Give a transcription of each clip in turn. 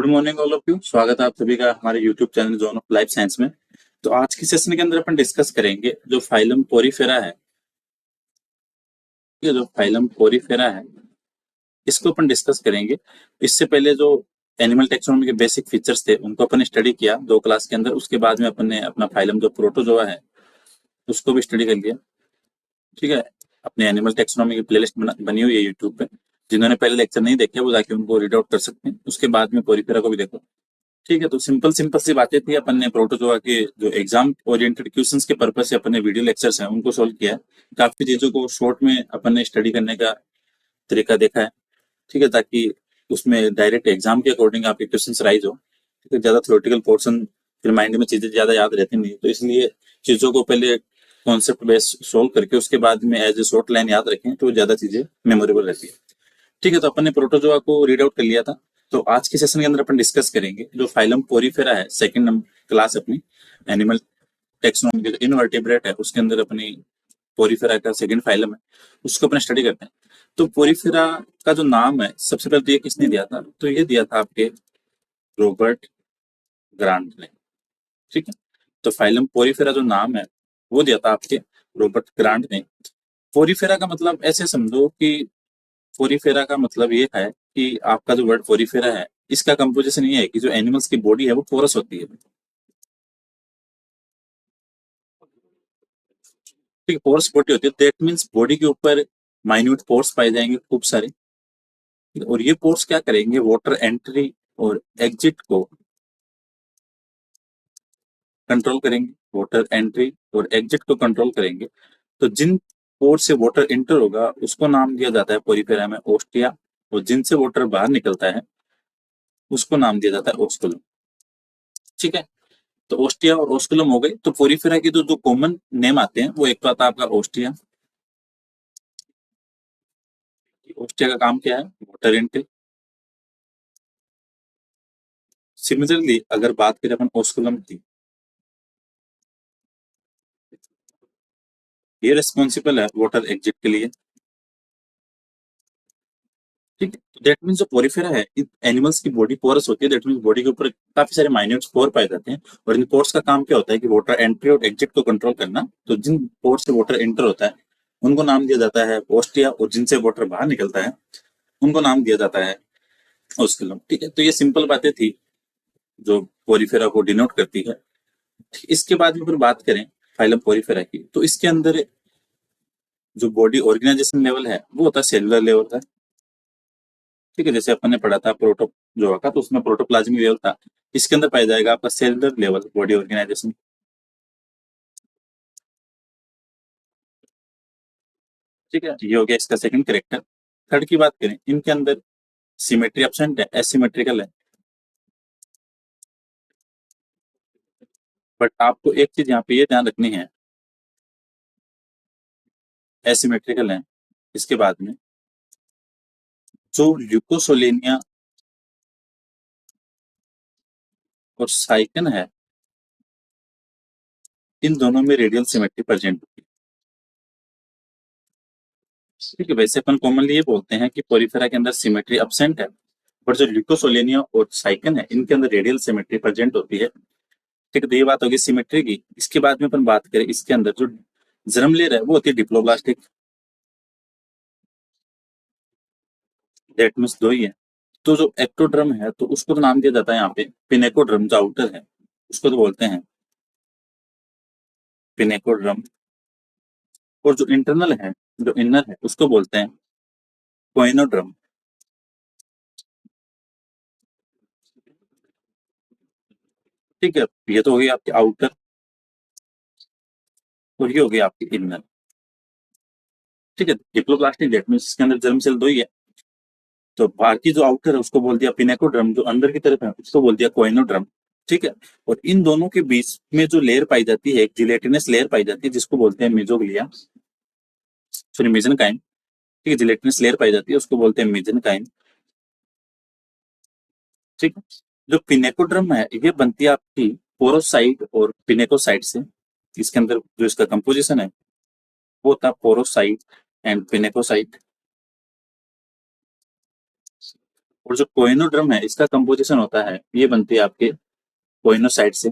Good morning all of you. स्वागत है आप सभी का हमारे YouTube channel zone of life science में। तो आज की सेशन के अंदर अपन डिस्कस करेंगे जो फाइलम पोरीफेरा है। ये जो फाइलम पोरीफेरा है इसको अपन डिस्कस करेंगे। इससे पहले जो एनिमल टेक्सोनॉमी के बेसिक फीचर्स थे उनको अपन ने स्टडी किया 2 क्लास के अंदर। उसके बाद में अपन ने अपना फाइलम जो प्रोटोजोआ है उसको भी स्टडी कर लिया। ठीक है, अपने एनिमल टेक्सोनॉमी की प्लेलिस्ट बनी हुई है यूट्यूब पे। जिन्होंने पहले लेक्चर नहीं देखे वो जाके उनको रीड आउट कर सकते हैं। उसके बाद में पोरीफेरा को भी देखो। ठीक है, तो सिंपल सिंपल सी बातें थी। अपन ने प्रोटोजोआ के जो एग्जाम ओरिएंटेड क्वेश्चंस के पर्पस से अपन ने वीडियो लेक्चर्स हैं उनको सोल्व किया है। काफी चीजों को शॉर्ट में अपन ने स्टडी करने का तरीका देखा है। ठीक है, ताकि उसमें डायरेक्ट एग्जाम के अकॉर्डिंग आपके क्वेश्चंस राइज हो। ठीक है, ज्यादा थ्योरेटिकल पोर्शन फिर माइंड में चीजें ज्यादा याद रहती नहीं, तो इसलिए चीजों को पहले कॉन्सेप्ट बेस सोल्व करके उसके बाद में एज ए शॉर्ट लाइन याद रखें तो ज्यादा चीजें मेमोरेबल रहती है। ठीक है, तो अपन ने प्रोटोजोआ को रीड आउट कर लिया था। तो आज के सेशन के अंदर अपन डिस्कस करेंगे जो फाइलम पोरीफेरा है, सेकंड नंबर क्लास अपनी एनिमल टेक्सोनॉमी के जो इनवर्टेब्रेट है उसके अंदर अपनी पोरीफेरा का सेकंड फाइलम है, उसको अपन स्टडी करते हैं। तो पोरीफेरा का जो नाम है सबसे पहले तो ये किसने दिया था? तो ये दिया था आपके रॉबर्ट ग्रांट ने। ठीक है, तो फाइलम पोरीफेरा जो नाम है वो दिया था आपके रॉबर्ट ग्रांट ने। पोरीफेरा का मतलब ऐसे समझो कि पोरीफेरा का मतलब ये है कि आपका जो वर्ड पोरीफेरा है इसका कंपोजिशन ये है कि जो एनिमल्स की बॉडी है वो पोरस होती है। ठीक है, पोरस बॉडी होती है, दैट मीन्स बॉडी के ऊपर माइन्यूट पोर्स पाए जाएंगे खूब सारे। और ये पोर्स क्या करेंगे? वाटर एंट्री और एग्जिट को कंट्रोल करेंगे। वाटर एंट्री और एग्जिट को कंट्रोल करेंगे। तो जिन पोर से वाटर एंटर होगा उसको नाम दिया जाता है पोरीफेरा में ओस्टिया, और जिनसे वाटर बाहर निकलता है उसको नाम दिया जाता है ओस्कुलम। ठीक है, तो ओस्टिया और ओस्कुलम हो गए। तो पोरीफेरा के जो कॉमन नेम आते हैं वो एक तो आता है आपका ओस्टिया। ओस्टिया का काम क्या है? Water entry. सिमिलरली अगर बात करें अपन ओस्कुलम की, ये रिस्पॉन्सिबल है वाटर एग्जिट के लिए। ठीक है, तो दैट मीन्स जो पोरीफेरा है, एनिमल्स की बॉडी पोरस होती है, दैट मीन्स बॉडी के ऊपर काफी सारे माइन्यूट पोर पाए जाते हैं। और इन पोर्स का काम क्या होता है कि वाटर एंट्री और एग्जिट को कंट्रोल करना। तो जिन पोर से वाटर एंटर होता है उनको नाम दिया जाता है ओस्टिया, और जिनसे वाटर बाहर निकलता है उनको नाम दिया जाता है ओस्कुलम। ठीक है, तो ये सिंपल बातें थी जो पोरीफेरा को डिनोट करती है। इसके बाद में फिर बात करें फाइलम पोरीफेरा की, तो इसके अंदर जो बॉडी ऑर्गेनाइजेशन लेवल है वो होता है सेलुलर लेवल का। ठीक है, जैसे अपन ने पढ़ा था प्रोटोजोआ का, तो उसमें प्रोटोप्लाज्मिक लेवल था। इसके अंदर पाया जाएगा आपका सेलुलर लेवल बॉडी ऑर्गेनाइजेशन। ठीक है, ये हो गया इसका सेकंड कैरेक्टर। थर्ड की बात करें, इनके अंदर सिमेट्री एब्सेंट है, एसिमेट्रिकल है। बट आपको एक चीज यहाँ पे ये ध्यान रखनी है, एसिमेट्रिकल है। इसके बाद में जो ल्यूकोसोलेनिया और साइकन है, इन दोनों में रेडियल सिमेट्री प्रेजेंट होती है। ठीक है, वैसे अपन कॉमनली ये बोलते हैं कि पोरीफेरा के अंदर सिमेट्री एब्सेंट है, पर जो ल्यूकोसोलेनिया और साइकन है इनके अंदर रेडियल सिमेट्री प्रेजेंट होती है। ठीक है, तो ये बात होगी सिमेट्री की। इसके बाद में अपन बात करें, इसके अंदर जो जर्म लेयर है वो होती है डिप्लोब्लास्टिक। दैट मीन्स दो ही है। तो जो एक्टोड्रम है तो उसको तो नाम दिया जाता है यहाँ पे पिनेकोड्रम, जो आउटर है उसको तो बोलते हैं पिनेकोड्रम। और जो इंटरनल है, जो इनर है, उसको बोलते हैं कोइनोड्रम। ठीक है, ये तो हो गई आपकी आउटर, और ये हो गई आपकी इनर। ठीक है, डिप्लोप्लास्टिक दैट मीन्स इसके अंदर जर्म सेल दो ही है। तो बाहर की जो आउटर है उसको बोल दिया पिनेकोड्रम, जो अंदर की तरफ है उसको बोल दिया कोइनोड्रम। ठीक है, और इन दोनों के बीच में जो लेयर पाई जाती है, एक जिलेटिनस लेयर पाई जाती है जिसको बोलते हैं मेसोग्लिया, सॉरी मेसेनकाइम। ठीक है, जिलेटिनस लेयर पाई जाती है उसको बोलते हैं मेसेनकाइम। ठीक है, जो पिनेकोड्रम है ये बनती है आपकी पोरोसाइट और पिनेकोसाइट से। इसके अंदर जो इसका कंपोजिशन है वो होता है पोरोसाइट एंड पिनेकोसाइट। और जो कोइनोड्रम है इसका कंपोजिशन होता है, ये बनती है आपके कोइनोसाइट से,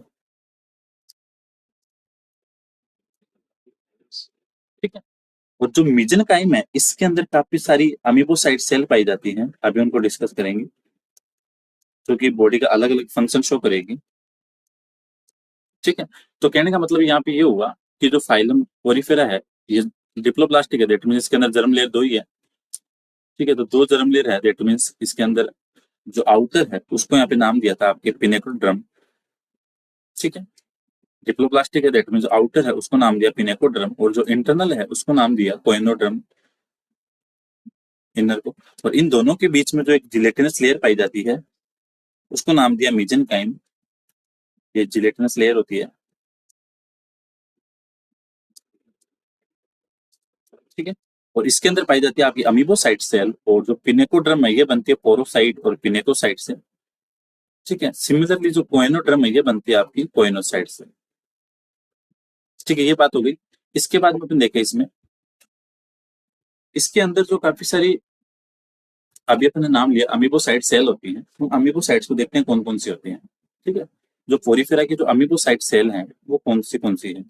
ठीक है। और जो मीजेनकाइम है इसके अंदर काफी सारी अमीबोसाइट सेल पाई जाती हैं, अभी उनको डिस्कस करेंगे, जो कि बॉडी का अलग अलग फंक्शन शो करेगी, ठीक है। तो कहने का मतलब यहाँ पे ये हुआ कि जो फाइलम पोरिफेरा है ये डिप्लोप्लास्टिक है, दैट मीन्स इसके अंदर जर्म लेयर दो ही है, ठीक है। तो दो जर्म लेयर है, दैट मीन्स इसके अंदर जो आउटर है उसको यहाँ पे नाम दिया था आपके पिनेकोड्रम, ठीक है। डिप्लोप्लास्टिक है, दैट मीन्स जो आउटर है उसको नाम दिया पिनेकोड्रम, और जो इंटरनल है उसको नाम दिया कोइनोड्रम, इनर को। और इन दोनों के बीच में जो एक जिलेटिनस लेयर पाई जाती है उसको नाम दिया मीजेनकाइम, ये जिलेटिनस लेयर होती है, ठीक है। और इसके अंदर पाई जाती है आपकी अमीबोसाइट सेल, और जो पिनेकोड्रम है ये बनती है पोरोसाइट और पिनेकोसाइट से, ठीक है। सिमिलरली जो कोइनोड्रम है ये बनती है आपकी कोइनोसाइट से, ठीक है। ये बात हो गई। इसके बाद में अपन देखें इसमें, इसके अंदर जो काफी सारी, अभी अपन ने नाम लिया अमीबोसाइट सेल होती हैं, तो अमीबोसाइट्स को देखते हैं कौन कौन सी होती हैं, ठीक है। जो पोरिफेरा की जो अमीबोसाइट सेल हैं वो कौन सी है,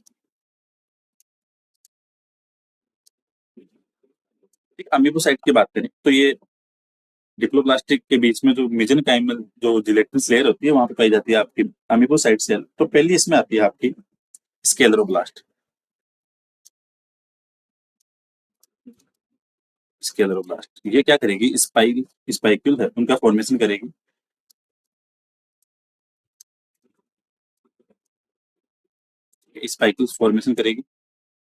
ठीक। अमीबोसाइट की बात करें तो ये डिप्लोप्लास्टिक के बीच में जो मेसेंकाइमल जो जिलेटिनस लेयर होती है वहां पे पाई जाती है आपकी अमीबोसाइट सेल। तो पहली इसमें आती है आपकी स्केलेरोब्लास्ट, स्केलेरोब्लास्ट ये क्या करेगी, स्पाइक स्पाइक्यूल है उनका फॉर्मेशन करेगी, स्पाइक्यूल्स फॉर्मेशन करेगी।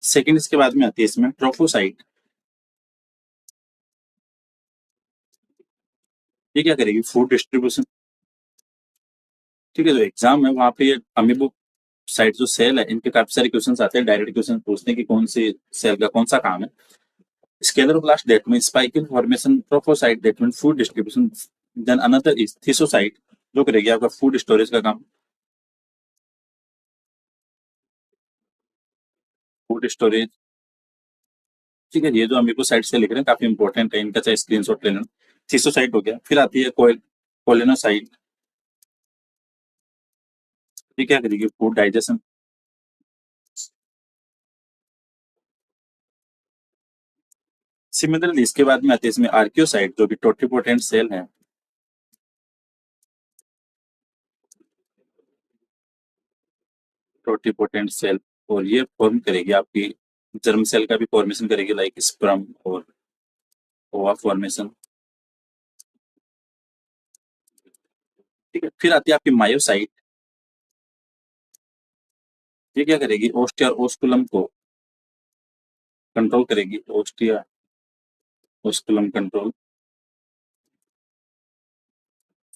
सेकंड इसके बाद में आती है इसमें ट्रोफोसाइट, ये क्या करेगी, फूड डिस्ट्रीब्यूशन, ठीक है। जो एग्जाम है वहां पे ये अमीबो साइट जो सेल है इनके काफी सारे क्वेश्चन आते हैं, डायरेक्ट क्वेश्चन पूछते हैं कि कौन सी सेल का कौन सा काम है। Scleroblast that means spike in formation, trophocyte that means food distribution, then another is thymocyte जो करेगी आपका फूड स्टोरेज का काम, फूड स्टोरेज, ठीक है। ये जो अमीबोसाइट से लिख रहे हैं काफी इंपॉर्टेंट है, इनका चाहे स्क्रीनशॉट ले लेना। थीसोसाइट हो गया, फिर आती है कोलिनोसाइट, ये क्या करेगी, फूड डाइजेशन, सिमिलरली इसके बाद में आती है इसमें आर्कियोसाइट जो कि टोटिपोटेंट सेल है, टोटिपोटेंट सेल, और ये फॉर्म करेगी आपकी जर्म सेल का भी फॉर्मेशन करेगी, लाइक स्पर्म और ओवा फॉर्मेशन, ठीक है। फिर आती है आपकी मायोसाइट, ये क्या करेगी, ओस्टिया ओस्कुलम को कंट्रोल करेगी, ओस्टिया ओस्कुलम कंट्रोल।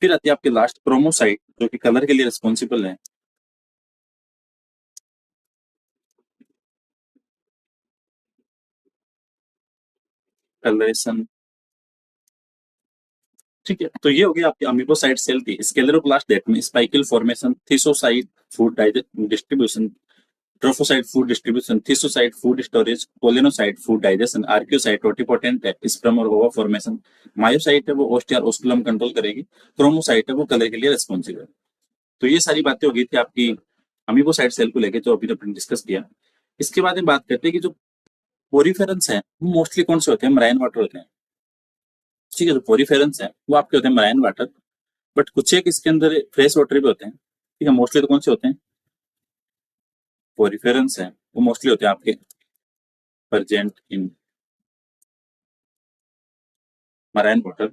फिर आती है आपकी लास्ट क्रोमोसाइट जो कि कलर के लिए रिस्पॉन्सिबल है, कलरेशन, ठीक है। तो ये हो गई आपकी अमीबोसाइट सेल की स्केलेरोब्लास्ट डेट में spicule formation, thesocyte food distribution, trophocyte food distribution, thesocyte food storage, choanocyte food digestion, archaeocyte totipotent है स्पर्म और ओवा फॉर्मेशन, मायोसाइट है वो ओस्टिया ओस्कुलम कंट्रोल करेगी, क्रोमोसाइट है वो कलर के लिए रिस्पॉन्सिबल। तो ये सारी बातें हो गई थी आपकी अमीबोसाइट सेल को लेकर जो अभी अपने डिस्कस किया। इसके बाद में बात करते हैं कि जो पोरिफेरंस है वो मोस्टली कौन से होते हैं, मराइन वाटर होते हैं, ठीक है। जो पोरिफेरंस है वो आपके होते हैं मराइन वाटर, बट कुछ एक इसके अंदर फ्रेश वाटर भी होते हैं, ठीक है। मोस्टली तो कौन से होते हैं, पोरिफेरंस है वो मोस्टली होते हैं आपके present in marine water,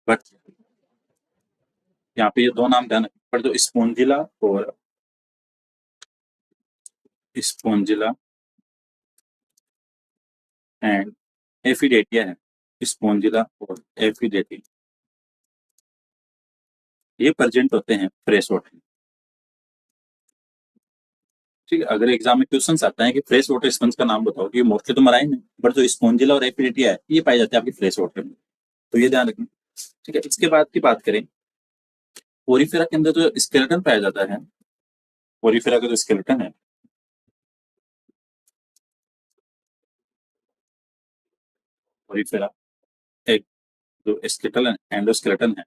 but यहाँ पे ये दो नाम ध्यान रखें, पर जो स्पोंजिला और स्पोंजिला एंड एफिडेटिया है, स्पोंजिला और एफिडेटिया ये प्रेजेंट होते हैं फ्रेश वाटर, ठीक है। अगर एग्जाम में क्वेश्चन आता है कि फ्रेश वाटर स्पंज का नाम बताओ, कि मोस्टली तो मराइन है, बट जो स्पोंजिला और एफिडेटिया है ये पाए जाते हैं आपकी फ्रेश वाटर में, तो ये ध्यान रखें, ठीक है। इसके बाद की बात करें, पोरिफेरा के अंदर जो स्केलेटन पाया जाता है, पोरिफेरा का जो स्केलेटन है पोरिफेरा एक जो स्केलेटल एंडोस्केलेटन है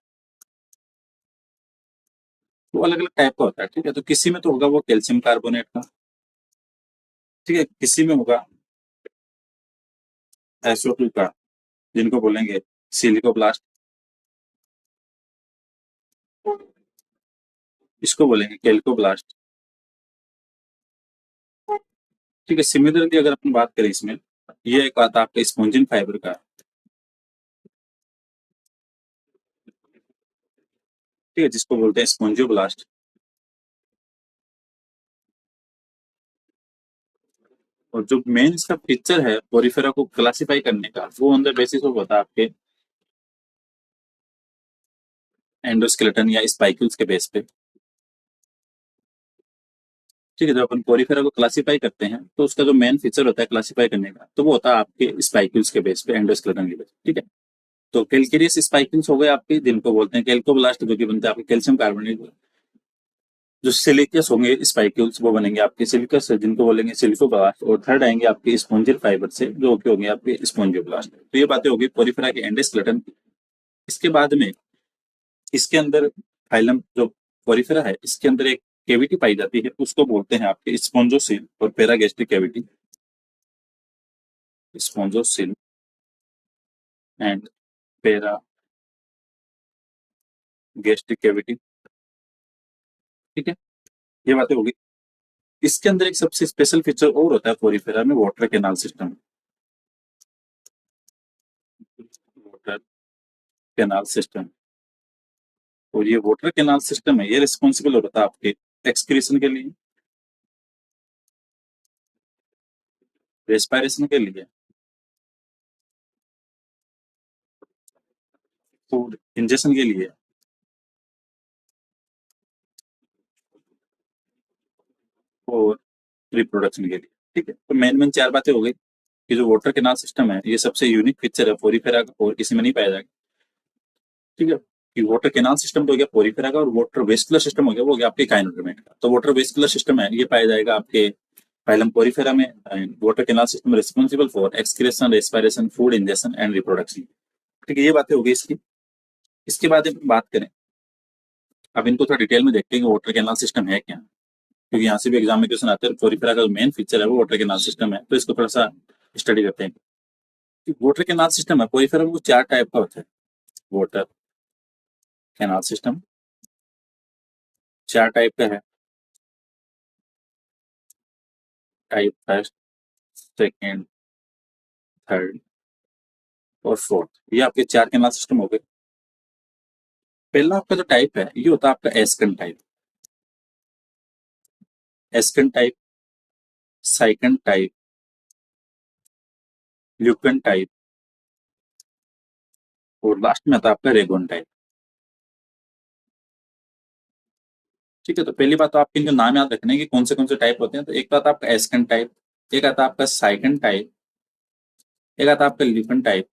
वो अलग अलग टाइप का होता है, ठीक है। तो किसी में तो होगा वो कैल्शियम कार्बोनेट का, ठीक है, किसी में होगा SO2 का, जिनको बोलेंगे सिलिकोब्लास्ट, इसको बोलेंगे कैल्कोब्लास्ट, ठीक है। सिमिलरली अगर अपन बात करें इसमें, ये एक आता है आपका स्पॉन्जिन फाइबर का, ठीक है, जिसको बोलते हैं स्पॉन्जियोब्लास्ट। और जो मेन इसका फीचर है पोरिफेरा को क्लासिफाई करने का, वो ऑन द बेसिस ऑफ होता है आपके एंडोस्केलेटन या स्पाइक्यूल्स के बेस पे, ठीक है। जब अपन पोरिफेरा को क्लासिफाई करते हैं तो उसका जो मेन फीचर होता है क्लासिफाई करने का, तो वो होता है आपके स्पाइक्यूल्स के बेस पे, एंडोस्केलेटन के बेस पे, ठीक है। तो कैलकेरियस स्पाइक्यूल्स हो गए आपके, जिनको बोलते हैं कैल्कोब्लास्ट, जो कि बनते हैं आपके कैल्शियम कार्बोनेट। जो सिलिकियस होंगे स्पाइक्यूल्स, वो बनेंगे आपके सिलिकस, जिनको बोलेंगे सिलिकोब्लास्ट। और थर्ड आएंगे आपके स्पॉन्जिल फाइबर से, जो कि होंगे आपके स्पॉन्जियोब्लास्ट। तो ये बातें होगी पोरिफेरा के एंडोस्केलेटन की। इसके बाद में इसके अंदर फाइलम जो पोरिफेरा है, इसके अंदर एक कैविटी पाई जाती है, उसको बोलते हैं आपके स्पॉन्जोसिल और paragastric cavity, स्पॉन्जोसिल and paragastric cavity, ठीक है। ये बातें होगी। इसके अंदर एक सबसे स्पेशल फीचर और होता है पोरिफेरा में, water canal system, water canal system. और ये वाटर कैनाल सिस्टम है, ये रिस्पॉन्सिबल होता है आपके एक्सक्रीशन के लिए, रेस्पिरेशन के लिए, फूड इंजेक्शन के लिए, और रिप्रोडक्शन के लिए, ठीक है। तो मेन मेन चार बातें हो गई कि जो वाटर कैनाल सिस्टम है, ये सबसे यूनिक फीचर है पोरिफेरा का, और किसी में नहीं पाया जाएगा, ठीक है। कि वाटर कैनाल सिस्टम तो हो गया पोरिफेरा का, और वाटर वेस्कुलर सिस्टम हो गया, वो हो गया आपके काइनोडर्मेट का। तो वाटर वेस्कुलर सिस्टम है, ये पाया जाएगा आपके फाइलम पोरिफेरा में। Water canal system responsible for excretion, respiration, food injection and reproduction, ठीक है। ये बातें हो गई इसकी। इसके बाद बात करें, अब इनको थोड़ा डिटेल में देखते हैं कि वाटर कैनाल सिस्टम है क्या, क्योंकि यहाँ से भी एग्जाम में क्वेश्चन आते हैं। पोरिफेरा का जो मेन फीचर है वो वाटर कैनाल सिस्टम है, तो इसको थोड़ा सा स्टडी करते हैं। वाटर कैनाल सिस्टम है पोरिफेरा में, वो चार टाइप का होता है। वाटर कैनाल सिस्टम चार टाइप का है। टाइप फर्स्ट, सेकेंड, थर्ड और फोर्थ, ये आपके चार कैनाल सिस्टम हो गए। पहला आपका जो टाइप है, ये होता है आपका एस्कन टाइप, एस्कन टाइप, साइकन टाइप, ल्यूकन टाइप, और लास्ट में आता है आपका रेगोन टाइप, ठीक है। तो पहली बात तो आपके इनके नाम याद रखने की कौन से टाइप होते हैं। तो एक तो आता है आपका एस्कन टाइप, एक आता है आपका साइकन टाइप, एक आता है आपका ल्यूकन टाइप,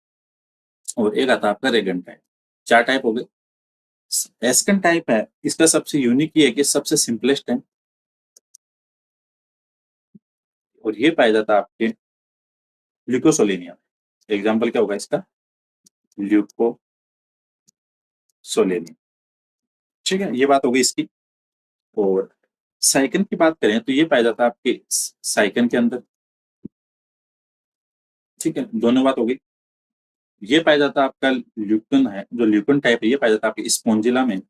और एक आता है आपका रेगन टाइप। चार टाइप हो गए। एस्कन टाइप है, इसका सबसे यूनिक ये है कि सबसे सिंपलेस्ट है, और ये पाया जाता है आपके ल्यूकोसोलेनिया। एग्जाम्पल क्या होगा इसका, ल्यूकोसोलेनिया, ठीक है। ये बात हो गई इसकी। और साइकन की बात करें तो ये पाया जाता है आपके साइकन के अंदर, ठीक है। दोनों बात हो गई। ये पाया जाता है आपका ल्यूकन है, जो ल्यूकन टाइप है, ये पाया जाता है आपके स्पोंजिला में,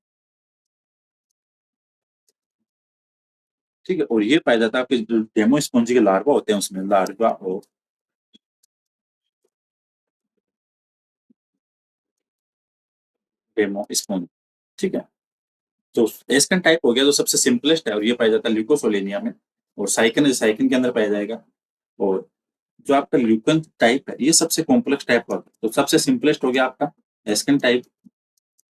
ठीक है। और ये पाया जाता है आपके जो डेमो स्पोंजी के लार्वा होते हैं, उसमें लार्वा और डेमो स्पोंज, ठीक है। तो एस्कन टाइप हो गया जो सबसे सिंपलेस्ट है, और ये पाया जाता है ल्यूकोसोलेनिया में। और साइकन साइकन के अंदर पाया जाएगा। और जो आपका ल्यूकन टाइप है, ये सबसे कॉम्प्लेक्स टाइप होगा। तो सबसे सिंपलेस्ट हो गया आपका एस्कन टाइप,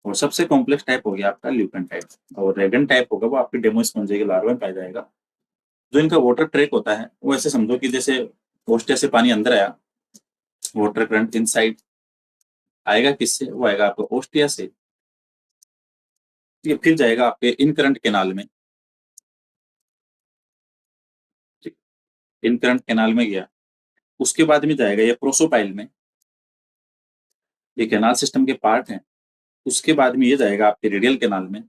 और सबसे कॉम्प्लेक्स टाइप हो गया आपका ल्यूकन टाइप। और रेगन टाइप होगा वो आपके डेमो स्पोंजे के लार्वा में पाया जाएगा। जो इनका वाटर ट्रैक होता है, वो ऐसे समझो कि जैसे ओस्टिया से पानी अंदर आया, वाटर करंट इनसाइड आएगा, किससे, वो आएगा आपको ओस्टिया से, ठीक है। फिर जाएगा आपके इन करंट केनाल में, ठीक, इन करंट केनाल में गया। उसके बाद में जाएगा ये प्रोसोपाइल में, ये कैनाल सिस्टम के पार्ट हैं। उसके बाद में ये जाएगा आपके रेडियल कैनाल में,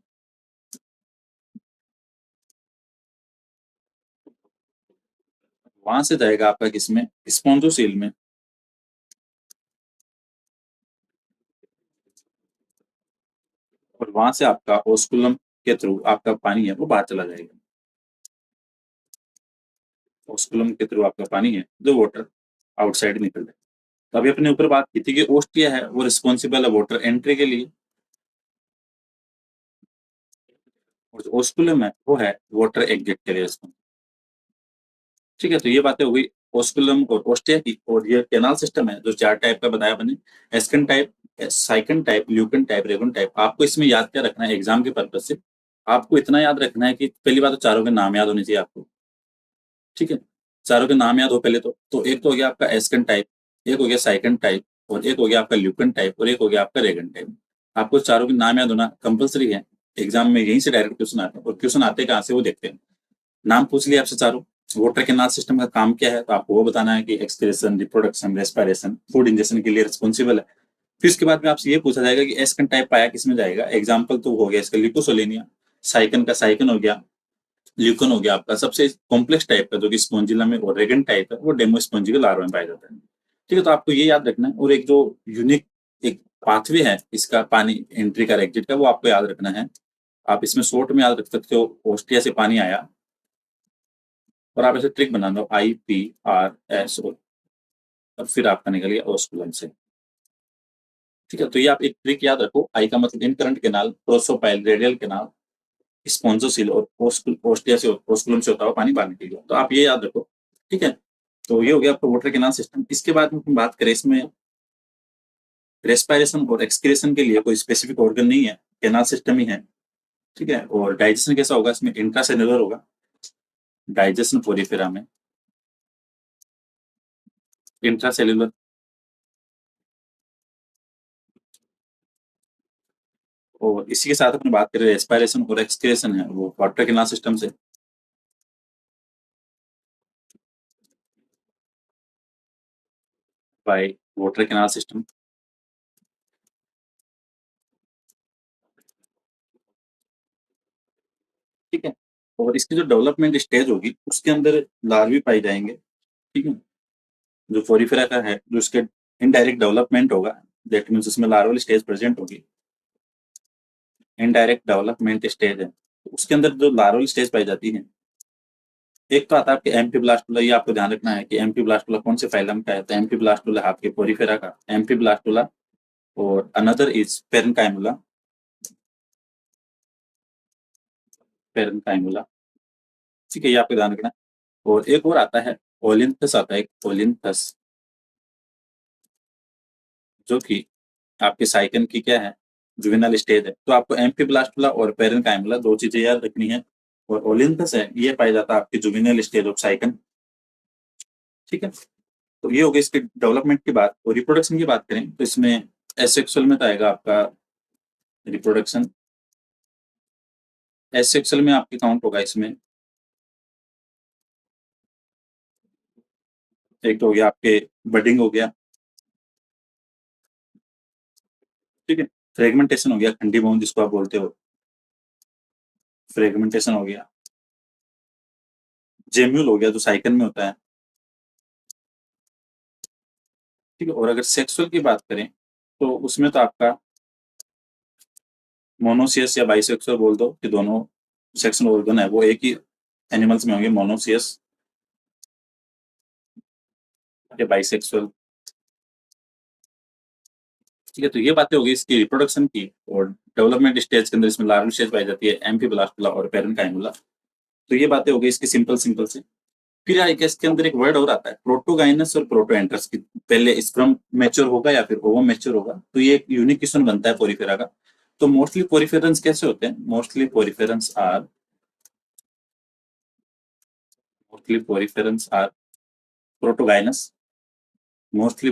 वहां से जाएगा आपका किसमें, स्पॉन्जोसील में, और वहां से आपका ओस्कुलम के थ्रू आपका पानी है वो बाहर चला जाएगा। ओस्कुलम के थ्रू आपका पानी है जो वाटर आउटसाइड निकल जाए। तो अभी अपने ऊपर बात की थी कि ओस्टिया है वो रिस्पॉन्सिबल है वाटर एंट्री के लिए, और जो ओस्कुलम है वो है वाटर एग्जिट के लिए। ठीक है, तो ये बातें हो गई ओस्कुलम और ओस्टिया की। और ये कैनाल सिस्टम है जो 4 टाइप का बताया मैंने, एस्कन टाइप, साइकन टाइप, ल्यूकन टाइप, रेगुन टाइप। आपको इसमें याद क्या रखना है एग्जाम के पर्पज से, आपको इतना याद रखना है कि पहली बात तो चारों के नाम याद होने चाहिए आपको। ठीक है, चारों के नाम याद हो पहले तो एक तो हो गया आपका एस्कन टाइप, एक हो गया साइकन टाइप, और एक हो गया आपका ल्यूकन टाइप, और एक हो गया आपका रेगन टाइप। आपको चारों के नाम याद होना कंपलसरी है। एग्जाम में यहीं से डायरेक्ट क्वेश्चन आते हैं, और क्वेश्चन आते कहाँ से वो देखते हैं। नाम पूछ लिया आपसे चारों, वाटर कैनाल सिस्टम का काम क्या है तो आपको वो बताना है कि excretion, reproduction, respiration, food injection के लिए रिस्पॉन्सिबल है। फिर उसके बाद में आपसे ये पूछा जाएगा कि एस्कन टाइप पाया किसमें जाएगा। एग्जाम्पल तो हो गया इसका लिपोसोलेनिया, साइकन का साइकन हो गया, ल्यूकन हो गया आपका सबसे कॉम्प्लेक्स टाइप का जो कि स्पॉन्जिला में, और रेगन टाइप है वो डेमोस्पॉन्जी के लार्वा में पाया जाता है। ठीक है, तो आपको ये याद रखना है। और एक जो यूनिक एक पाथवे है इसका पानी एंट्री का एग्जिट का वो आपको याद रखना है। आप इसमें शॉर्ट में याद रख सकते हो, ऑस्ट्रिया से पानी आया, और आप ऐसे ट्रिक बना दो IPRSO, और फिर आपका निकल गया ओस्कुलम से। ठीक है, तो ये आप एक ट्रिक याद रखो, आई का मतलब incurrent canal, prosopyle, radial canal, spongocoel, और ओस्टिया से ओस्कुलम से होता हुआ पानी बाहर निकल गया। तो आप ये याद रखो। ठीक है, तो ये हो गया आपका वाटर कैनाल सिस्टम। इसके बाद में हम बात करें, इसमें रेस्पिरेशन और एक्सक्रेशन के लिए कोई स्पेसिफिक ऑर्गन नहीं है, कैनाल सिस्टम ही है। ठीक है, और डाइजेशन कैसा होगा इसमें, इंट्रासेल्युलर होगा डाइजेशन पोरिफेरा में, इंट्रासेल्युलर। और इसी के साथ अपनी बात करें रेस्पिरेशन और एक्सक्रेशन है वो वाटर कैनाल सिस्टम से, बाय वाटर कैनाल सिस्टम। ठीक है, और इसकी जो डेवलपमेंट स्टेज होगी उसके अंदर लार्वी पाई जाएंगे। ठीक है, जो फोरिफेरा का है जो इसके इनडायरेक्ट डेवलपमेंट होगा, दैट मीन्स उसमें लार्वल स्टेज प्रेजेंट होगी। इनडायरेक्ट डेवलपमेंट स्टेज है तो उसके अंदर जो लार्वल स्टेज पाई जाती है, एक तो आता है आपके एम्फी ब्लास्टुला। ये आपको ध्यान रखना है कि एम्फी ब्लास्टुला कौन से फाइलम का है, तो एम्फी ब्लास्टुला आपके पोरिफेरा का एम्फी ब्लास्टुला, और अनदर इज पेरेन्काइमुला, पेरेन्काइमुला। ठीक है, ये आपको ध्यान रखना है। और एक और आता है ओलिन्थस, आता है एक ओलिन्थस, जो कि आपके साइकन की क्या है, जुवेनाइल स्टेज है। तो आपको एम्फीब्लास्टुला और पेरेन्काइमुला दो चीजें याद रखनी है। और ओलिन्थस है ये पाया जाता है आपकी जुवेनाइल स्टेज ऑफ साइकन। ठीक है, तो ये हो गया इसके डेवलपमेंट की बात। और रिप्रोडक्शन की बात करें तो इसमें एसेक्सुअल में तो आएगा आपका रिप्रोडक्शन। एसेक्सुअल में आपकी काउंट होगा इसमें, एक तो हो गया आपके बडिंग हो गया। ठीक है, फ्रेगमेंटेशन हो गया, खंडी बाउंड जिसको आप बोलते हो, फ्रेगमेंटेशन हो गया। जेम्यूल हो गया जो साइकन में होता है। ठीक है, और अगर सेक्सुअल की बात करें तो उसमें तो आपका मोनोसियस या बाइसेक्सुअल बोल दो कि दोनों सेक्सुअल ऑर्गन है वो एक ही एनिमल्स में होंगे, मोनोसियस या बाइसेक्सुअल। ठीक है, तो ये बातें होगी इसकी रिप्रोडक्शन की। और डेवलपमेंट स्टेज के अंदर इसमें लार्वल स्टेज पाई जाती है, एम्फीब्लास्टुला और पेरेन्काइमुला। तो ये बातें हो गई इसकी सिंपल सिंपल से। फिर आगे इसके अंदर एक वर्ड और आता है प्रोटोगाइनस और प्रोटोएंट्रस की, पहले स्पर्म मैच्योर होगा या फिर ओवम मैच्योर होगा, तो ये एक यूनिक क्वेश्चन बनता है पोरिफेरा का। तो मोस्टली पोरिफेरेंस कैसे होते हैं, mostly poriferans are protogynous, mostly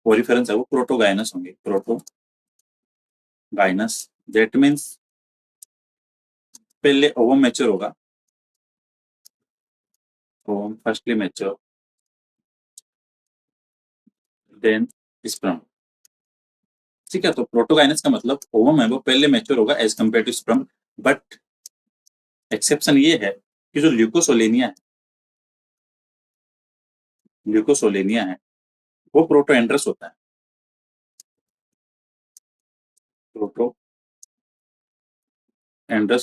poriferans है वो प्रोटोगाइनस होंगे, प्रोटोगाइनस। दैट मीन्स पहले ओवम मैच्योर होगा, ovum firstly mature, then sperm. ठीक है, तो प्रोटोगाइनस का मतलब ओवम है वो पहले मैच्योर होगा as compare to sperm, but exception ये है कि जो ल्यूकोसोलेनिया है वो प्रोटोएंड्रस होता है। प्रोटोएंड्रस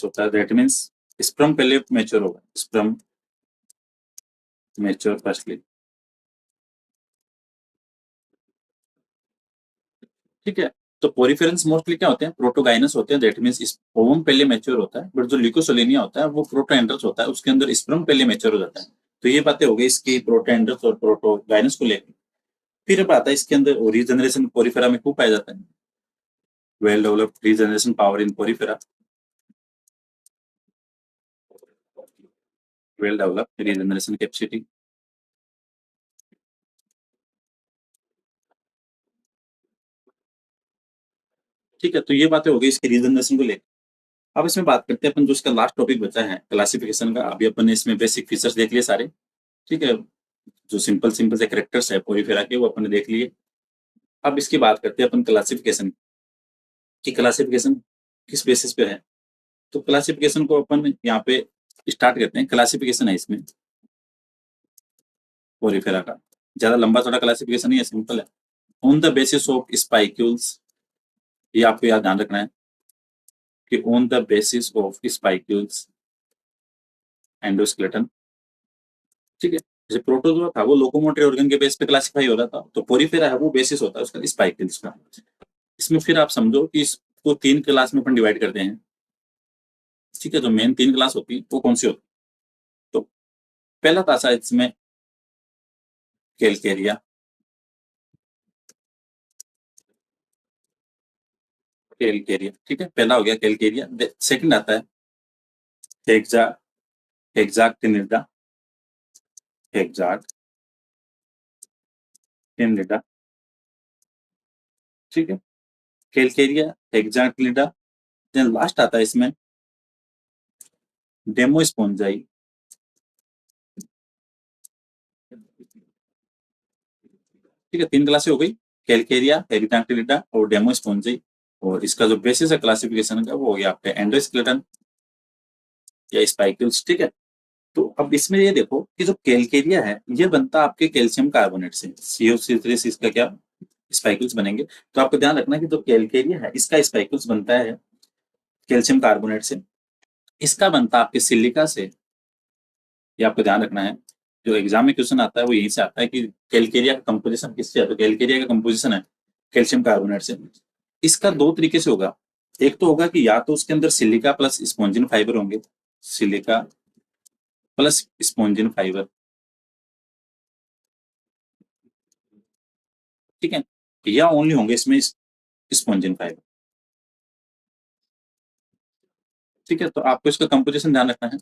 होता है, दैट मीन्स स्पर्म पहले मैच्योर होगा, स्पर्म मैच्योर फर्स्टली। ठीक है, तो पोरिफेरेंस मोस्टली क्या होते हैं, प्रोटोगाइनस होते हैं, दैट मीन्स ओवम पहले मैच्योर होता है, बट जो ल्यूकोसोलेनिया होता है वो प्रोटोएंड्रस होता है, उसके अंदर स्पर्म पहले मैच्योर हो जाता है। तो ये बातें हो गई इसकी प्रोटोएंड्रस और प्रोटोगाइनस को लेकर। फिर अब आता है इसके अंदर रीजनरेशन पोरिफेरा में खूब पाया जाता है, well developed regeneration power in Porifera, well developed regeneration capacity. ठीक है, तो ये बातें हो गई इसके रीजनरेशन को लेकर। अब इसमें बात करते हैं अपन, जो इसका लास्ट टॉपिक बचा है क्लासिफिकेशन का। अभी अपन ने इसमें बेसिक फीचर्स देख लिए सारे, ठीक है, जो सिंपल सिंपल से कैरेक्टर्स है पोरिफेरा के वो अपन ने देख लिए। अब इसकी बात करते हैं अपन क्लासिफिकेशन की, क्लासिफिकेशन किस बेसिस पे है। तो क्लासिफिकेशन को अपन यहाँ पे स्टार्ट करते हैं। क्लासिफिकेशन है इसमें पोरिफेरा का, ज्यादा लंबा चौड़ा क्लासिफिकेशन नहीं है, सिंपल है। On the basis of spicules, ये आपको याद ध्यान रखना है कि on the basis of spicules endoskeleton. ठीक है, जैसे प्रोटोजोआ था वो लोकोमोटरी ऑर्गन के बेस पे क्लासिफाई हो रहा था, तो पोरिफेरा है वो बेसिस होता है उसका स्पाइक्यूल्स का। इसमें फिर आप समझो कि इसको 3 क्लास में अपन डिवाइड करते हैं। ठीक है, जो मेन 3 क्लास होती है वो कौन सी होती है, तो पहला था इसमें कैलकेरिया, कैलकेरिया, ठीक है, पहला हो गया कैलकेरिया। सेकंड आता है हेक्सा हेक्साक्टिनिडा, हेक्साक्टिनिडा, ठीक है, कैलकेरिया, हेक्साक्टिनिडा। देन लास्ट आता है इसमें डेमोस्पोंजाई। ठीक है, 3 क्लासें हो गई, कैलकेरिया, हेक्साक्टिनिडा और डेमोस्पोंजाई। और इसका जो बेसिस है क्लासिफिकेशन का वो हो गया आपका एंडोस्केलेटन या स्पाइकल्स। ठीक है, तो अब इसमें ये देखो कि जो कैलकेरिया है ये बनता है आपके कैल्शियम कार्बोनेट से, CH3 इसका क्या स्पाइकल्स बनेंगे। तो आपको ध्यान रखना कि जो कैलकेरिया है इसका स्पाइकल्स बनता है कैल्शियम कार्बोनेट से, इसका बनता है आपके सिलिका से। ये आपको ध्यान रखना है, जो एग्जाम में क्वेश्चन आता है वो यहीं से आता है कि कैलकेरिया का कंपोजिशन किससे है, तो कैलकेरिया का कंपोजिशन है कैल्शियम कार्बोनेट से। इसका 2 तरीके से होगा, एक तो होगा कि या तो उसके अंदर सिलिका प्लस स्पॉन्जिन फाइबर होंगे, सिलिका प्लस स्पॉन्जिन फाइबर, ठीक है, या ओनली होंगे इसमें स्पॉन्जिन फाइबर। ठीक है, तो आपको इसका कंपोजिशन ध्यान रखना है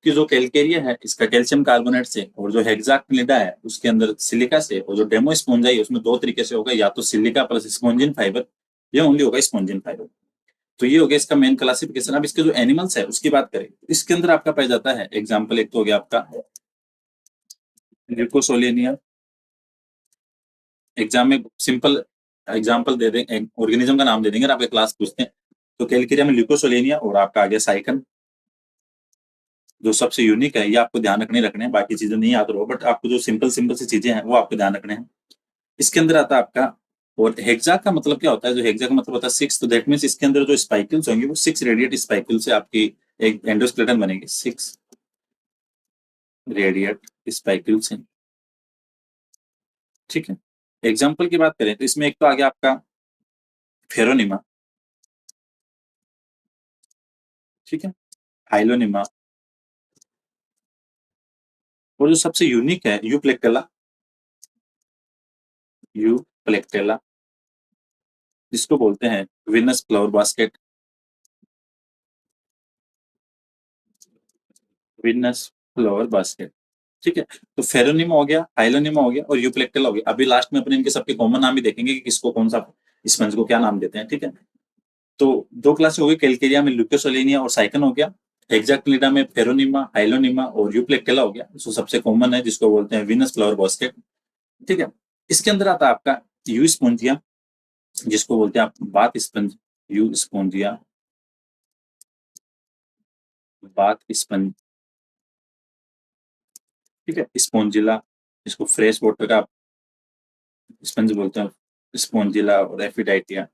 कि जो कैलकेरिया है इसका कैल्शियम कार्बोनेट से, और जो हेक्साक्टिनिडा है उसके अंदर सिलिका से, और जो डेमोस्पोंजा है उसमें 2 तरीके से होगा, या तो सिलिका प्लस स्पॉन्जिन फाइबर या ओनली होगा स्पॉन्जिन फाइबर। तो ये हो गया इसका मेन क्लासिफिकेशन। अब इसके जो एनिमल्स है उसकी बात करें, इसके अंदर आपका पाया जाता है एग्जाम्पल, एक तो हो गया आपका ल्यूकोसोलेनिया। एग्जाम में सिंपल एग्जाम्पल दे देंगे, ऑर्गेनिज्म का नाम दे देंगे और आपके क्लास पूछते हैं, तो कैलकेरिया में ल्यूकोसोलेनिया, और आपका आ गया साइकन जो सबसे यूनिक है। ये आपको ध्यान रखने हैं, बाकी चीजें नहीं याद रहो, बट आपको जो सिंपल सिंपल सी चीजें हैं वो आपको ध्यान रखने हैं। इसके अंदर आता है आपका, और हेक्सा का मतलब क्या होता है, जो हेक्सा का मतलब होता है 6, तो दैट मीन्स इसके अंदर जो स्पाइकल्स होंगे वो 6 रेडिएट स्पाइकल से आपकी एक एंडोस्केलेटन बनेगी, 6 रेडिएट स्पाइकल से। ठीक है, एग्जाम्पल की बात करें तो इसमें एक तो आ गया आपका फेरोनिमा, ठीक है, हाइलोनिमा, और जो सबसे यूनिक है यूप्लेक्टेला, यूप्लेक्टेला जिसको बोलते हैं Venus flower basket, Venus flower basket. ठीक है, तो फेरोनिमा हो गया, हाइलोनिमा हो गया और यूप्लेक्टेला हो गया। अभी लास्ट में अपने इनके सबके कॉमन नाम ही देखेंगे कि किसको कौन सा स्पंज को क्या नाम देते हैं। ठीक है, तो 2 क्लास हो गई, कैलकेरिया में ल्यूकोसोलेनिया और साइकन हो गया, हेक्साक्टिनिडा में फेरोनिमा, हाइलोनिमा और यूप्लेक्टेला हो गया, जो सबसे कॉमन है जिसको बोलते हैं विनस फ्लावर बास्केट। ठीक है, इसके अंदर आता है आपका यूस्पोंजिया, जिसको बोलते हैं आप bath sponge, you spongia, bath sponge, ठीक है, स्पोंजिला, इसको फ्रेश वाटर का स्पंज बोलते हैं, स्पोंजिला और एफिडाइटिया,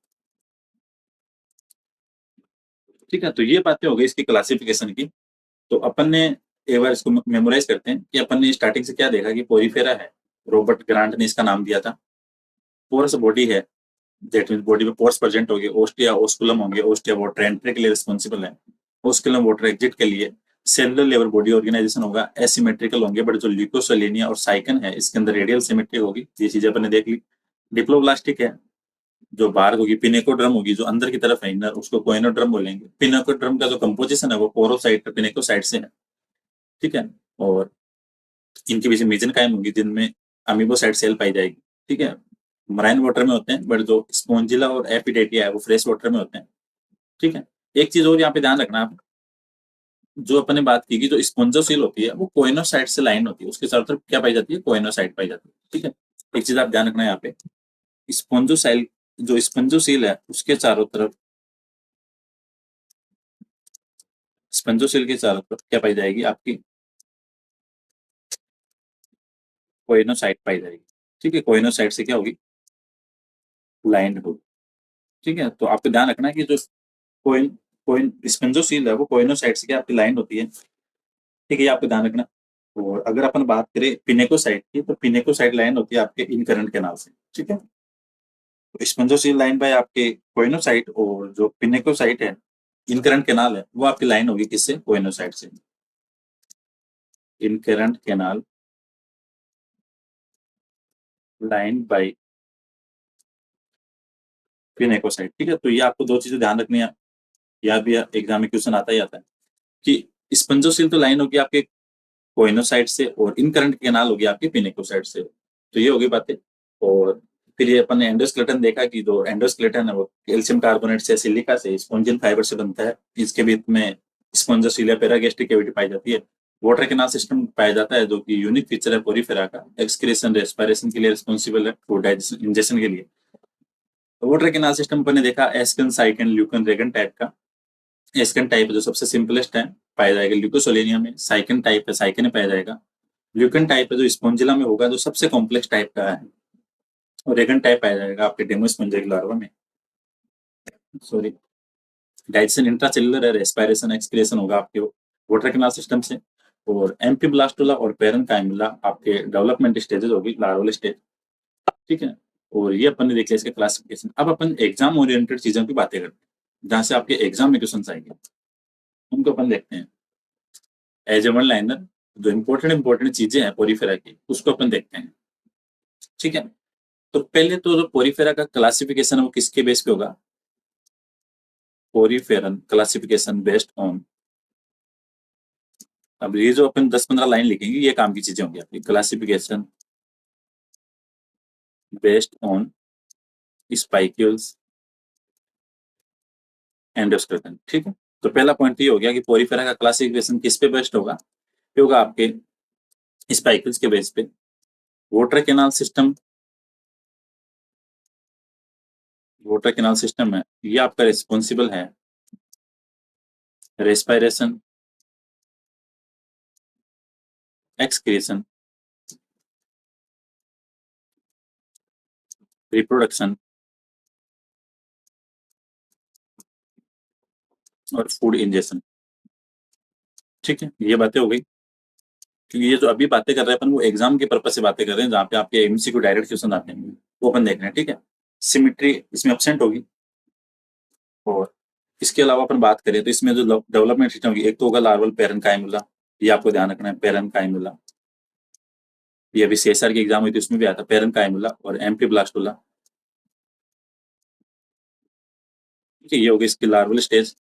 ठीक है। तो ये बातें हो गई इसकी क्लासिफिकेशन की। तो अपन ने एक बार इसको मेमोराइज करते हैं कि अपन ने स्टार्टिंग से क्या देखा कि पोरीफेरा है, रॉबर्ट ग्रांट ने इसका नाम दिया था। पोरस बॉडी है, दैट मीन बॉडी में पोर्स प्रेजेंट होंगे, ओस्टिया ओस्कुलम होंगे, ओस्टिया वाटर एंट्री के लिए रिस्पॉन्सिबल है, ओस्कुलम वाटर एग्जिट के लिए। सेलुलर लेवल बॉडी ऑर्गेनाइजेशन होगा, एसिमेट्रिकल होंगे, बट जो ल्यूकोसेलेनिया और साइकन है इसके अंदर रेडियल सिमेट्री होगी, ये चीजें अपन ने देख ली। डिप्लोब्लास्टिक है, जो बाहर होगी, पिनेकोड्रम होगी, जो अंदर की तरफ है इनर, उसको कोइनोड्रम बोलेंगे। पिनेकोड्रम का जो कंपोजिशन है वो पोरोसाइट पिनेकोसाइट से है, ठीक है। और इनके बीच में मेसेनकाइम होंगी जिनमें अमीबोसाइट सेल पाई जाएगी, ठीक है। मराइन वाटर में होते हैं, बट जो स्पोंजिला और एपिडेटिया है वो फ्रेश वाटर में होते हैं, ठीक है। एक चीज और यहाँ पे ध्यान रखना आप, जो अपन ने बात की कि जो स्पोंजोसील होती है वो कोइनोसाइट से लाइन होती है, उसके चारों तरफ क्या पाई जाती है, कोइनोसाइट पाई जाती है, ठीक है। एक चीज आप ध्यान रखना यहाँ पे, स्पोंजोसाइल, जो स्पंजोसील है उसके चारों तरफ, स्पंजोसील के चारों तरफ क्या पाई जाएगी, आपकी कोइनोसाइट पाई जाएगी, ठीक है। कोइनोसाइट से क्या होगी, लाइन होगी, ठीक है। तो आपको ध्यान रखना है कि जो कोइन कोइन स्पंजोसील है वो कोइनोसाइट से क्या आपकी लाइन होती है, ठीक है, ये आपको ध्यान रखना। और अगर अपन बात करें पिनेकोसाइट की, तो पिनेकोसाइट लाइन होती है आपके इनकरंट कैनाल से, ठीक है। तो स्पंजोसील लाइन बाय आपके कोइनोसाइट, और जो पिनेकोसाइट है, इनकरंट कैनाल है, वो आपकी लाइन होगी किससे, कोइनोसाइट से। Incurrent canal line by pinacocyte, ठीक है। तो ये आपको दो चीजें ध्यान रखनी है, या भी एग्जाम में क्वेश्चन आता ही आता है कि स्पंजोसील तो लाइन होगी आपके कोइनोसाइट से, और इनकरंट कैनाल होगी आपकी पिनेकोसाइट से, तो ये होगी बातें। और फिर ये अपन ने एंडोस्केलेटन देखा कि जो एंडोस्केलेटन है वो कैल्शियम कार्बोनेट से, सिलिका से, स्पॉन्जियल फाइबर से बनता है। इसके बीच में स्पॉन्जोसिलिया पेरागैस्ट्रिक कैविटी पाई जाती है। वाटर कैनाल सिस्टम पाया जाता है, जो कि यूनिक फीचर है पोरीफेरा का, एक्सक्रीशन रेस्पिरेशन के लिए रिस्पॉन्सिबल है, फूड डाइजेशन इंजेक्शन के लिए। वाटर कैनाल सिस्टम अपन ने देखा एस्कन, साइकन, ल्यूकन, रेगन टाइप का। एस्कन टाइप जो सबसे सिंपलेस्ट है, पाया जाएगा ल्यूकोसोलेनिया में। साइकन टाइप है, साइकन में पाया जाएगा। ल्यूकन टाइप है जो स्पॉन्जिला में होगा, जो सबसे कॉम्प्लेक्स टाइप का है। और रेगन टाइप पाया जाएगा आपके डेमोस्पोंजिया लार्वा में, सॉरी। डाइजेशन इंट्रासेल्युलर है, रेस्पिरेशन एक्सक्रीशन होगा आपके वाटर कैनाल सिस्टम से। और एम्फीब्लास्टुला और पेरेन्काइमुला आपके डेवलपमेंट स्टेजेस होगी, लार्वल स्टेज, ठीक है। और ये अपन ने देख लिया इसके क्लासिफिकेशन। अब अपन एग्जाम ओरिएंटेड चीजों की बातें करते हैं, जहां से आपके एग्जाम में क्वेश्चन आएंगे, उनको अपन देखते हैं। एज ए वन लाइनर, जो इंपॉर्टेंट चीजें हैं पोरीफेरा की, उसको अपन देखते हैं, ठीक है। तो पहले तो जो पोरीफेरा का क्लासिफिकेशन है वो किसके बेस पे होगा, पोरीफेरन क्लासिफिकेशन बेस्ड ऑन, अब ये जो अपन 10-15 लाइन लिखेंगे ये काम की चीजें होंगी आपकी, classification based on spicules endoskeleton, ठीक है। तो पहला पॉइंट ये हो गया कि पोरीफेरा का क्लासिफिकेशन किस पे बेस्ड होगा, ये होगा आपके स्पाइक्यूल्स के बेस पे। Water canal system, water canal system है, ये आपका रिस्पॉन्सिबल है रेस्पिरेशन, एक्सक्रीशन, रिप्रोडक्शन और फूड इंजेक्शन, ठीक है। ये बातें हो गई, क्योंकि ये जो अभी बातें कर रहे हैं अपन वो एग्जाम के पर्पज से बातें कर रहे हैं, जहाँ पे आपके एमसीक्यू डायरेक्ट क्वेश्चन आते हैं, वो अपन देख रहे हैं, ठीक है। सिमिट्री इसमें एब्सेंट होगी। और इसके अलावा अपन बात करें तो इसमें जो डेवलपमेंट सिस्टम होगी, एक तो होगा लार्वल पेरेन्काइमुला, ये आपको ध्यान रखना है, पेरेन्काइमुला। ये अभी सीएसआर की एग्जाम हुई थी उसमें भी आता पेरेन्काइमुला और एम्फीब्लास्टुला, ठीक है। ये होगी इसकी लार्वल स्टेज।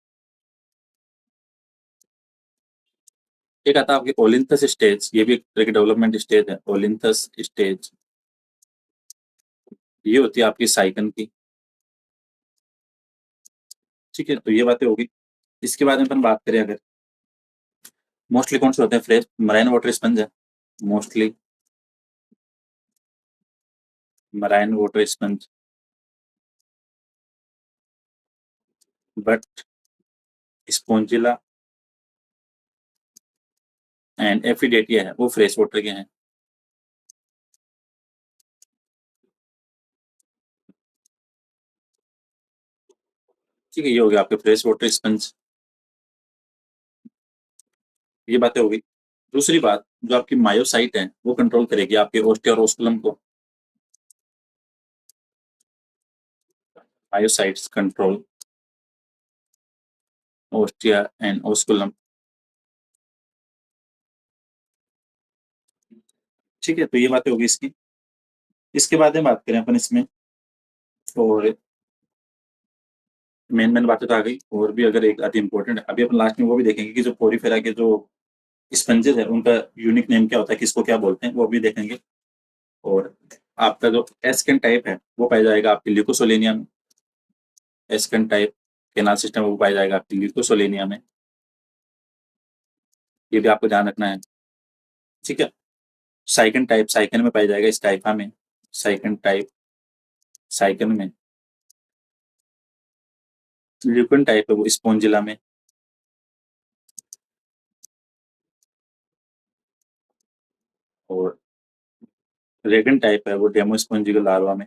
एक आता है आपकी ओलिंथस स्टेज, ये भी एक तरह की डेवलपमेंट स्टेज है, ओलिंथस स्टेज। ये होती है आपकी साइकन की, ठीक है। तो ये बातें होगी। इसके बाद में अपन बात करें अगर, मोस्टली कौन से होते हैं, फ्रेश मराइन वाटर स्पंज है, mostly marine water sponge, but spongilla and ephydatia है वो फ्रेश वाटर के हैं। ठीक है, ये हो गया आपके फ्रेश वाटर स्पंज। ये बातें हो गई। दूसरी बात, जो आपकी मायोसाइट है वो कंट्रोल करेगी आपके ओस्टिया और ओस्कुलम को। Myocytes control ostia and osculum. ठीक है, तो ये बातें होगी इसकी। इसके बाद में बात करें अपन इसमें, और मेन मेन बातें तो आ गई, और भी अगर एक आधी इंपॉर्टेंट है अभी अपन लास्ट में वो भी देखेंगे कि जो पोरीफेरा के जो स्पंजेस है उनका यूनिक नेम क्या होता है, किसको क्या बोलते हैं, वो भी देखेंगे। और आपका जो एस्कन टाइप है वो पाया जाएगा आपके ल्यूकोसोलेनिया में। एस्कन टाइप केनाल सिस्टम वो पाया जाएगा आपके ल्यूकोसोलेनिया में। ये भी आपको ध्यान रखना है। ठीक है। साइकन टाइप साइकन में पाया जाएगा स्टाइफा में। साइकन टाइप साइकन में। ल्यूकन टाइप है वो स्पोंजिला में। और रेगन टाइप है वो डेमोस्पोंजिकल लार्वा में।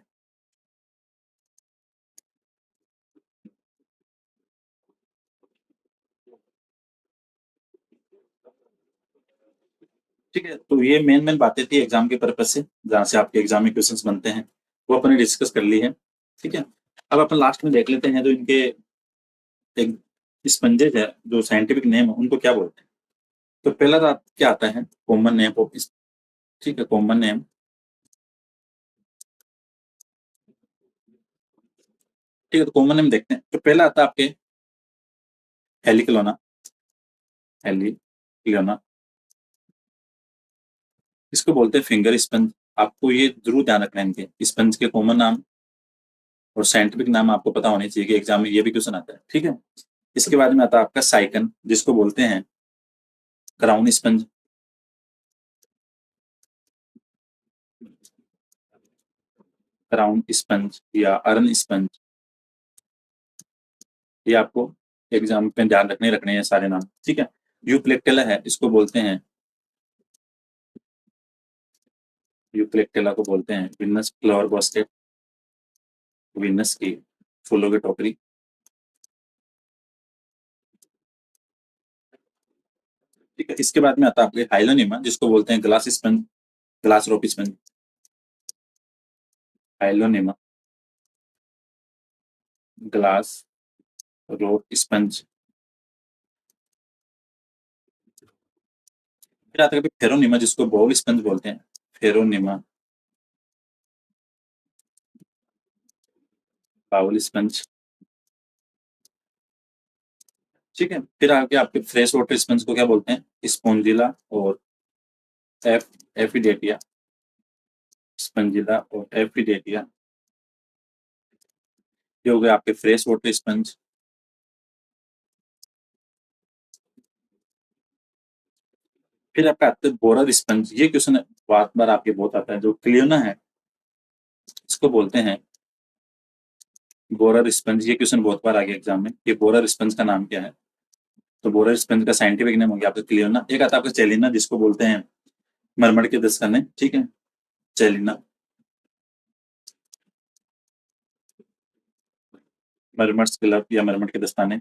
ठीक है, तो ये मेन मेन बातें थी एग्जाम के पर्पज से, जहाँ से आपके एग्जाम में क्वेश्चंस बनते हैं, वो अपने डिस्कस कर ली है। ठीक है। अब अपन लास्ट में देख लेते हैं जो इनके एक स्पंजेज है जो साइंटिफिक नेम है उनको क्या बोलते हैं। तो पहला तो क्या आता है, कॉमन नेम ऑफ। ठीक है, कॉमन नेम। ठीक है, तो कॉमन नेम देखते हैं। तो पहला आता है आपके हेलिक्लोना। हेलिक्लोना, इसको बोलते हैं फिंगर स्पंज। आपको ये जरूर ध्यान रखना है, इनके स्पंज के कॉमन नाम और साइंटिफिक नाम आपको पता होने चाहिए कि एग्जाम में ये भी क्वेश्चन आता है। ठीक है। इसके बाद में आता है आपका साइकन, जिसको बोलते हैं क्राउन स्पंज। क्राउन स्पंज या अर्न स्पंज, ये आपको एग्जाम में ध्यान रखने हैं सारे नाम। ठीक है। यूप्लेक्टेला है, इसको बोलते हैं, यूप्लेक्टेला को बोलते हैं विनस फ्लावर बास्केट। विनस की फूलों की टोकरी। ठीक है। इसके बाद में आता है आपके हाइलोनिमा, जिसको बोलते हैं ग्लास स्पंज, ग्लास रोप स्पंज। हाइलोनिमा ग्लास रोप स्पंज। फिर आता है फेरोनिमा, जिसको बोव स्पंज बोलते हैं। फेरोनिमा बाउल स्पंज। ठीक है। फिर आगे आपके फ्रेश वाटर स्पंज को क्या बोलते हैं, स्पोंजिला और एफ एफिडेटिया। स्पंजिला और एफिडेटिया, ये हो गए आपके फ्रेश वाटर स्पंज। फिर आपका आता है बोरर स्पंज। ये क्वेश्चन बार बार आपके बहुत आता है, जो क्लियोना है इसको बोलते हैं बोरर स्पंज। ये क्वेश्चन बहुत बार आ गया एग्जाम में, ये बोरर स्पंज का नाम क्या है। तो बोरर स्पंज का साइंटिफिक नेम हो गया आपका क्लियोना। एक आता है आपका चेलिना, जिसको बोलते हैं मरमर के दस्ताने। ठीक है, चेलिना, मरमर स्किलप या मरमर के दस्ताने।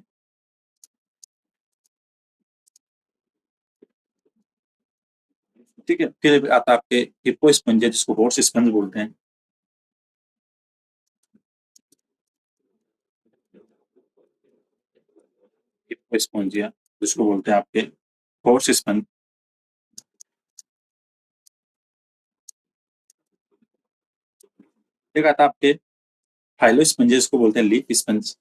ठीक है। फिर आता है आपके हिप्पो स्पंज, जिसको हॉर्स स्पंज बोलते हैं। हिप्पो स्पंजिया, जिसको बोलते हैं आपके हॉर्स स्पंज। एक आता है आपके फाइलो स्पंज, जिसको बोलते हैं लीफ स्पंज।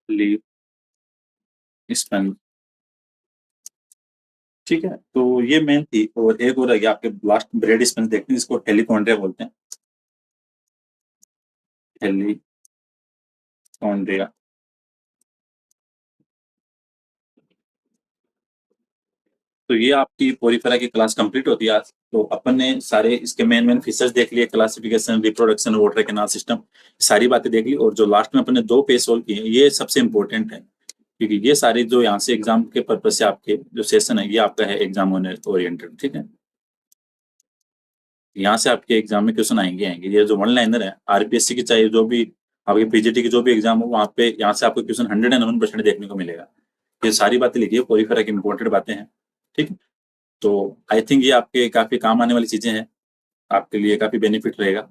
Leaf sponge. ठीक है, तो ये मेन थी। और एक और है आपके लास्ट ब्रेड स्पंज देखते हैं, जिसको हेलिकॉन्ड्रिया बोलते हैं। हेलिकॉन्ड्रिया। तो ये आपकी पोरीफेरा की क्लास कंप्लीट होती है आज। तो अपन ने सारे इसके मेन फीचर्स देख लिए, classification, reproduction, water canal system, सारी बातें देख ली। और जो लास्ट में अपन ने 2 पेज सोल्व किए, ये सबसे इंपॉर्टेंट है, क्योंकि ये सारे जो यहाँ से एग्जाम के पर्पज से आपके जो सेशन है, ये आपका है एग्जाम ओरिएंटेड, ठीक है। यहाँ से आपके एग्जाम में क्वेश्चन आएंगे। ये जो वन लाइनर है, आरपीएससी की चाहे जो भी आपके पीजीटी की जो भी एग्जाम हो, वहाँ पे यहाँ से आपको क्वेश्चन 101% देखने को मिलेगा। ये सारी बातें लिखिए, पोरीफेरा की इंपॉर्टेंट बातें हैं, ठीक है। तो आई थिंक ये आपके काफी काम आने वाली चीजें हैं, आपके लिए काफी बेनिफिट रहेगा,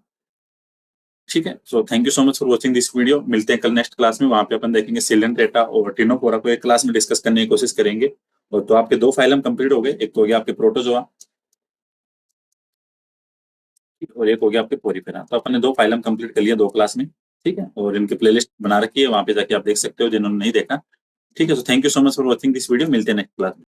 ठीक है। So thank you so much for watching this video. मिलते हैं कल नेक्स्ट क्लास में, वहाँ पे अपन देखेंगे सिलेंट डेटा और टिनोफोरा को एक क्लास में डिस्कस करने की कोशिश करेंगे। और तो आपके 2 फाइलम कंप्लीट हो गए, एक तो हो गया आपके प्रोटोजोआ और एक हो गया आपके पोरीफेरा। तो अपन ने 2 फाइलम कंप्लीट कर लिया 2 क्लास में, ठीक है। और इनकी प्लेलिस्ट बना रखी है, वहाँ पे जाके आप देख सकते हो जिन्होंने नहीं देखा, ठीक है। So thank you so much for watching this video. मिलते हैं नेक्स्ट क्लास में।